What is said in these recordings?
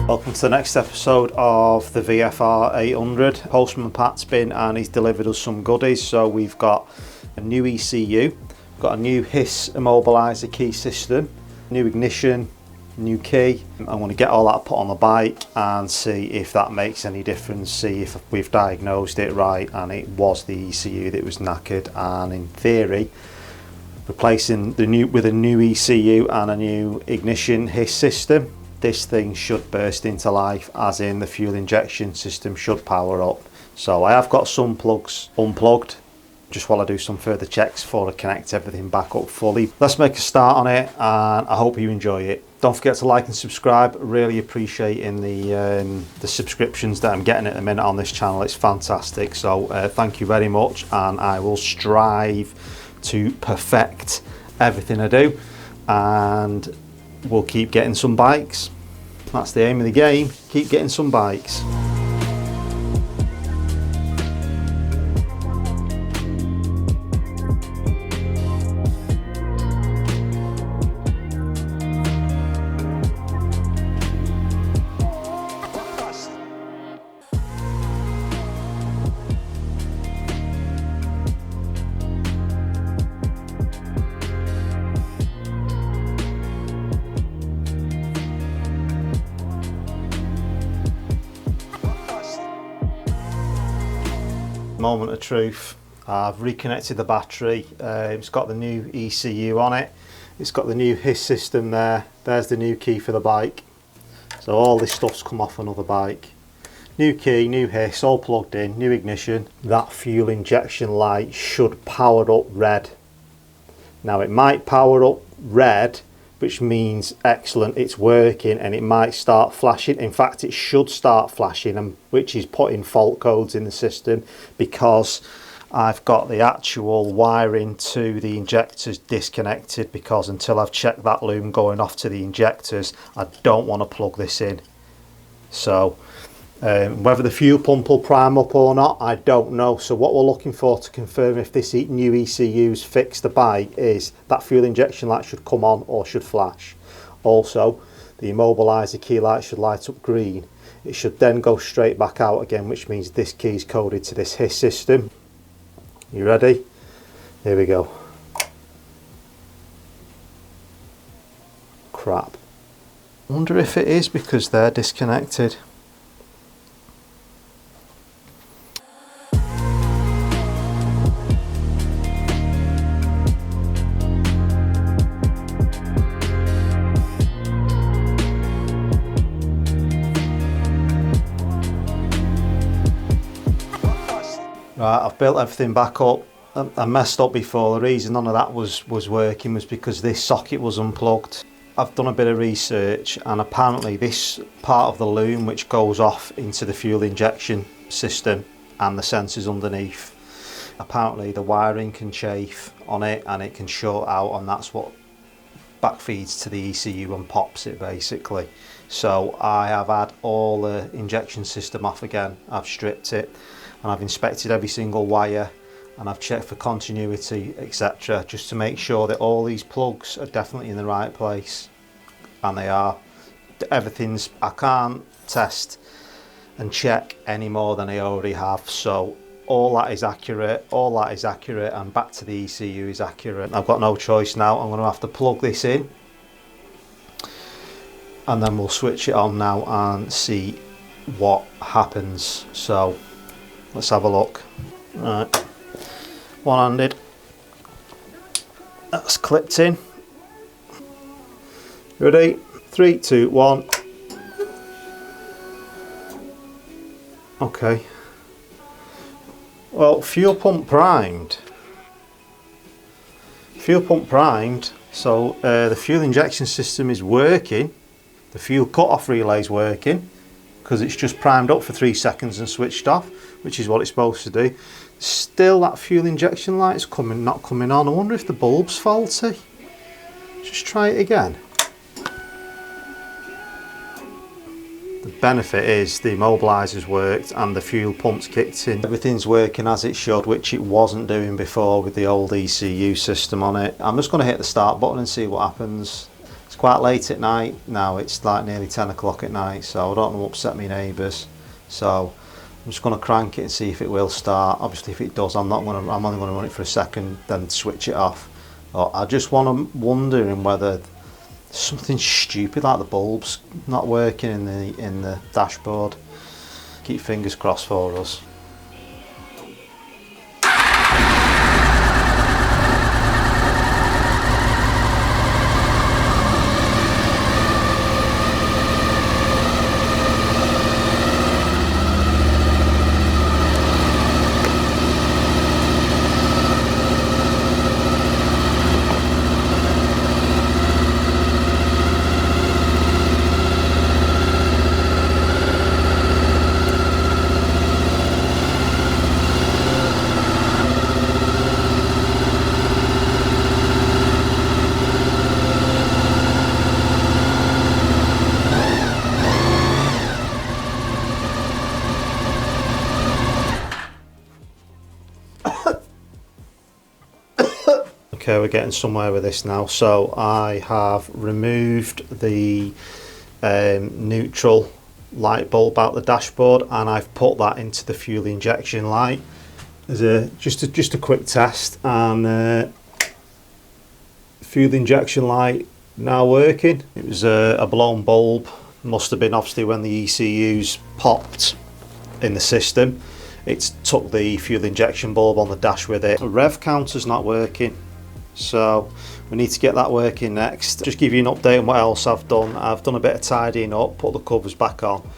Welcome to the next episode of the VFR 800. Postman Pat's been and he's delivered us some goodies. So we've got a new ECU, got a new HISS immobiliser key system, new ignition, new key. I want to get all that put on the bike and see if that makes any difference, see if we've diagnosed it right and it was the ECU that was knackered, and in theory replacing with a new ECU and a new ignition HISS system, this thing should burst into life, as in the fuel injection system should power up. So I have got some plugs unplugged just while I do some further checks before I connect everything back up fully. Let's make a start on it and I hope you enjoy it. Don't forget to like and subscribe. Really appreciating the subscriptions that I'm getting at the minute on this channel. It's fantastic, so thank you very much, and I will strive to perfect everything I do, and we'll keep getting some bikes. That's the aim of the game, keep getting some bikes. Moment of truth, I've reconnected the battery. It's got the new ECU on it, it's got the new HISS system there, there's the new key for the bike, so all this stuff's come off another bike. New key, new HISS, all plugged in, new ignition. That fuel injection light should power up red. Now it might power up red, which means excellent, it's working, and it might start flashing. In fact, it should start flashing, which is putting fault codes in the system, because I've got the actual wiring to the injectors disconnected, because until I've checked that loom going off to the injectors, I don't want to plug this in. So whether the fuel pump will prime up or not, I don't know. So what we're looking for to confirm if this new ECU's fixed the bike is that fuel injection light should come on or should flash. Also, the immobiliser key light should light up green. It should then go straight back out again, which means this key is coded to this HISS system. You ready? Here we go. Crap. I wonder if it is because they're disconnected. Right, I've built everything back up. I messed up before. The reason none of that was working was because this socket was unplugged. I've done a bit of research, and apparently this part of the loom which goes off into the fuel injection system and the sensors underneath, apparently the wiring can chafe on it and it can short out, and that's what backfeeds to the ECU and pops it basically. So I have had all the injection system off again. I've stripped it and I've inspected every single wire, and I've checked for continuity, etc., just to make sure that all these plugs are definitely in the right place, and they are. Everything's, I can't test and check any more than I already have, so all that is accurate, and back to the ECU is accurate. I've got no choice now. I'm going to have to plug this in and then we'll switch it on now and see what happens. So let's have a look. Right, one-handed, that's clipped in. Ready? 3, 2, 1. Okay. Well, fuel pump primed. Fuel pump primed, so the fuel injection system is working. The fuel cut-off relay is working, because it's just primed up for 3 seconds and switched off, which is what it's supposed to do. Still, that fuel injection light is not coming on. I wonder if the bulb's faulty. Just try it again. The benefit is the immobiliser's worked and the fuel pump's kicked in. Everything's working as it should, which it wasn't doing before with the old ECU system on it. I'm just going to hit the start button and see what happens. It's quite late at night now, it's like nearly 10 o'clock at night, so I don't want to upset my neighbours. So I'm just going to crank it and see if it will start. Obviously if it does, I'm only going to run it for a second, then switch it off. But I just wondering whether something stupid like the bulbs not working in the dashboard. Keep fingers crossed for us. Okay, we're getting somewhere with this now. So I have removed the neutral light bulb out the dashboard, and I've put that into the fuel injection light as just a quick test. And fuel injection light now working. It was a blown bulb, must have been obviously when the ECUs popped in the system. It's took the fuel injection bulb on the dash with it. The rev counter's not working, so we need to get that working next. Just give you an update on what else I've done. I've done a bit of tidying up, put the covers back on,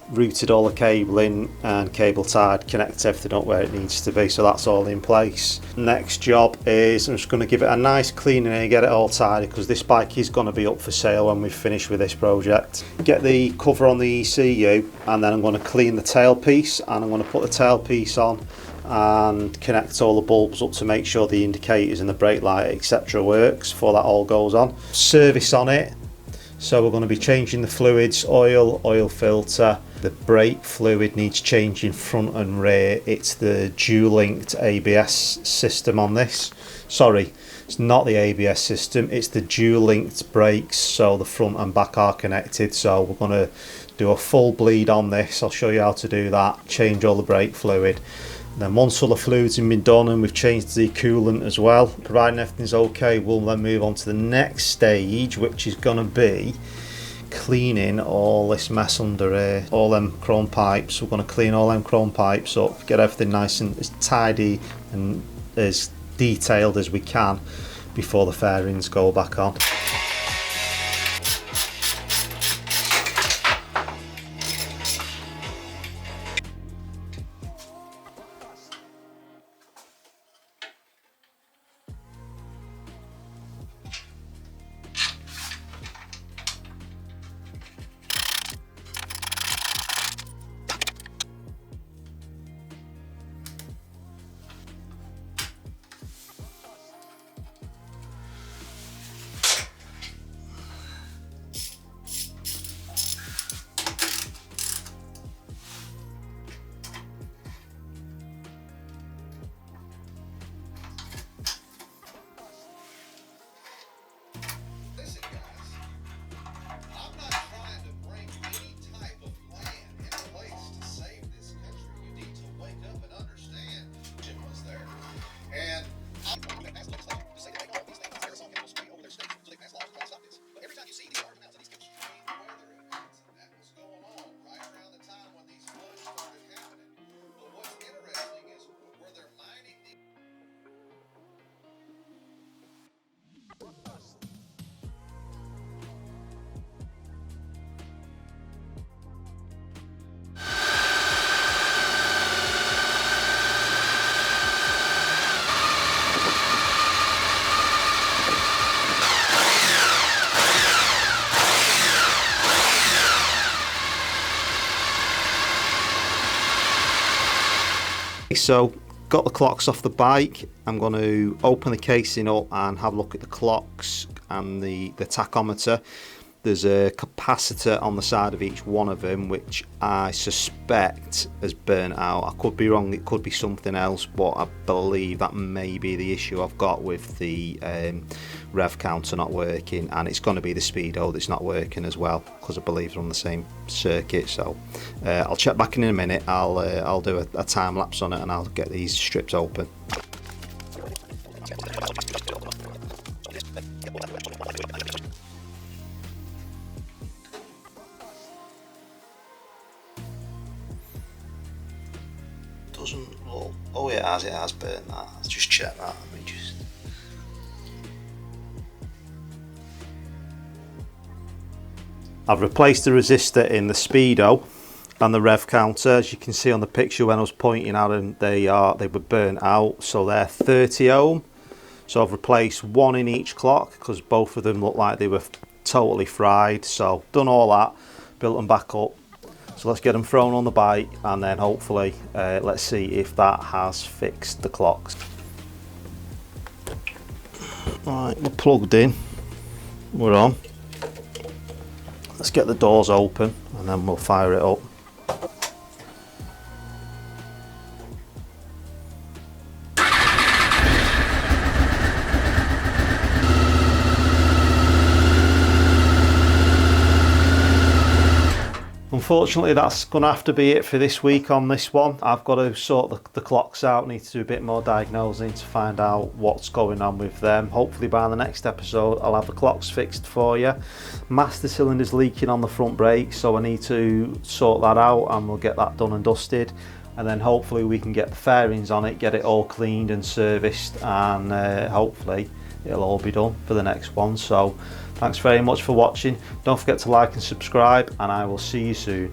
routed all the cabling and cable tied, connected everything up where it needs to be, so that's all in place. Next job is I'm just going to give it a nice cleaning and get it all tidy, because this bike is going to be up for sale when we've finished with this project. Get the cover on the ECU, and then I'm going to clean the tailpiece, and I'm going to put the tailpiece on and connect all the bulbs up to make sure the indicators and the brake light etc works before that all goes on. Service on it, so we're going to be changing the fluids, oil filter. The brake fluid needs changing front and rear. It's the dual linked ABS system on this. Sorry, it's not the ABS system, it's the dual linked brakes, so the front and back are connected. So we're going to do a full bleed on this. I'll show you how to do that, change all the brake fluid. Then once all the fluids have been done and we've changed the coolant as well, providing everything's okay, we'll then move on to the next stage, which is going to be cleaning all this mess under here, all them chrome pipes. We're going to clean all them chrome pipes up, get everything nice and as tidy and as detailed as we can before the fairings go back on. So got the clocks off the bike. I'm going to open the casing up and have a look at the clocks and the tachometer. There's a capacitor on the side of each one of them, which I suspect has burnt out. I could be wrong, it could be something else, but I believe that may be the issue I've got with the rev counter not working, and it's going to be the speedo that's not working as well, because I believe they're on the same circuit. So I'll check back in a minute. I'll do a time lapse on it, and I'll get these strips open. Doesn't look. Oh, it has burnt that. Let's just check that. Let me just. I've replaced the resistor in the speedo and the rev counter. As you can see on the picture when I was pointing at them, they were burnt out. So they're 30 ohm. So I've replaced one in each clock because both of them look like they were totally fried. So done all that, built them back up. So let's get them thrown on the bike, and then hopefully let's see if that has fixed the clocks. Right, we're plugged in, we're on. Let's get the doors open and then we'll fire it up. Unfortunately, that's going to have to be it for this week on this one. I've got to sort the clocks out, need to do a bit more diagnosing to find out what's going on with them. Hopefully by the next episode I'll have the clocks fixed for you. Master cylinder's leaking on the front brake, so I need to sort that out, and we'll get that done and dusted. And then hopefully we can get the fairings on it, get it all cleaned and serviced, and hopefully it'll all be done for the next one. So thanks very much for watching. Don't forget to like and subscribe, and I will see you soon.